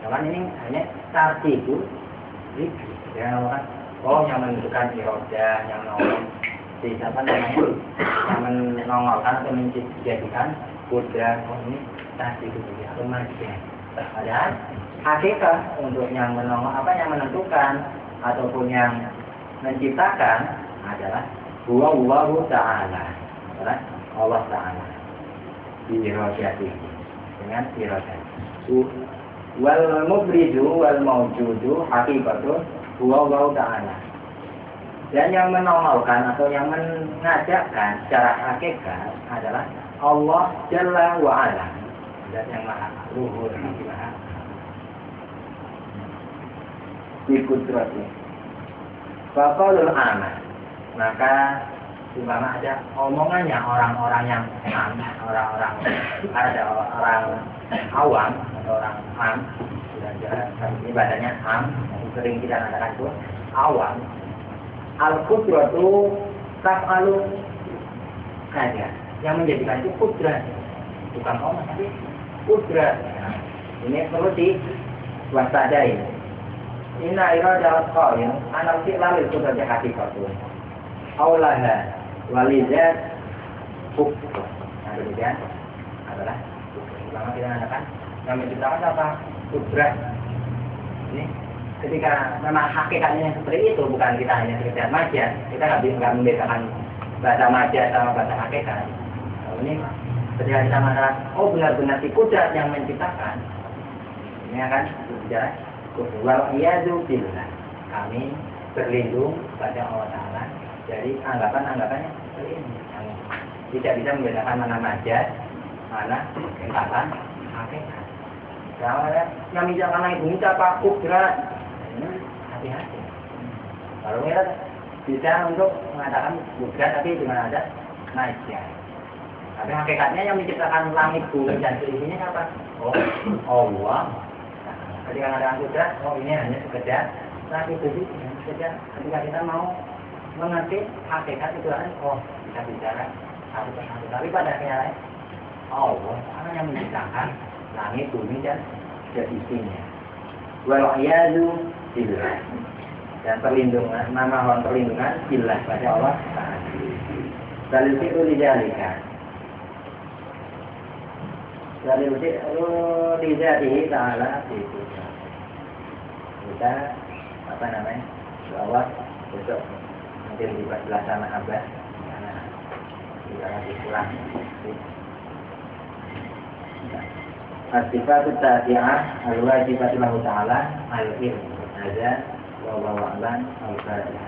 Cuman ini hanya tartibul zikri. Yang ngomongkan, oh yang menentukan iroda, yang ngomong di apa namanya, yang menongolkan atau menjadikan kudrat. Oh ini tartibul zikri atau majaz. Padahal hakikat untuk yang yang menentukan ataupun yang menciptakan adalah Allah Ta'ala, adalah Allah Ta'ala di iradati dengan iradati. Wal mubridu wal mawjudu hakikatun Allah Ta'ala. Dan yang menongolkan atau yang mengajakkan secara hakikat adalah Allah Jalla wa Ala, dan yang maha luhur, maha bikudrati. Faqalul aman, maka umpama ada omongannya orang-orang yang orang-orang ada orang awam atau orang am, ini badannya am, yang sering kita katakan itu awam. Al-qudratu taf'alu saja, yang menjadikan itu kudrat, bukan omong tapi kudrat. Nah, ini perlu diwaspadai. Inna iradah qail anal fi'la lil qudrati haqiqatun aulaha walidat hukum. Nah demikian adalah pertama kita mengatakan yang menciptakan apa? Kudrat. Ini ketika memang hakikatnya seperti itu, bukan kita hanya sekedar majaz. Kita nggak membedakan bahasa majaz sama bahasa hakikat. Nah, ini ketika kita mengatakan oh benar-benar si kudrat yang menciptakan, ini akan berbicara wal iyadu billah, kami berlindung pada Allah Ta'ala dari anggapan-anggapannya seperti ini yang tidak bisa membedakan mana majaz, mana ungkapan hakikat. Kalau yang misalkan ibu apa kudrat, ini hati-hati. Kalau kita bisa untuk mengatakan kudrat tapi dengan ada majaz. Tapi hakikatnya yang menciptakan langit, bumi dan seisinya apa? Oh Allah. Ketika mengatakan kudrat, oh ini hanya sekedar langit bumi, sekedar ketika kita mau mengerti hakikat itu kan, oh bisa bicara satu persatu. Tapi pada akhirnya Allah yang menciptakan langit, bumi dan seisinya. Wal iyadu billah, dan perlindungan, nama perlindungan billah pada Allah Ta'ala. Dalil itu dijalika. Dalil itu dijadihi Ta'ala itu. Kita apa namanya? Bahwa besok hampir di sebelah sana abad. Nah, kita lagi pulang. As-sifatu tabi'ah al-wajibatu lahu ta'ala al-ilm. Ada wa a'lam al-fatihah.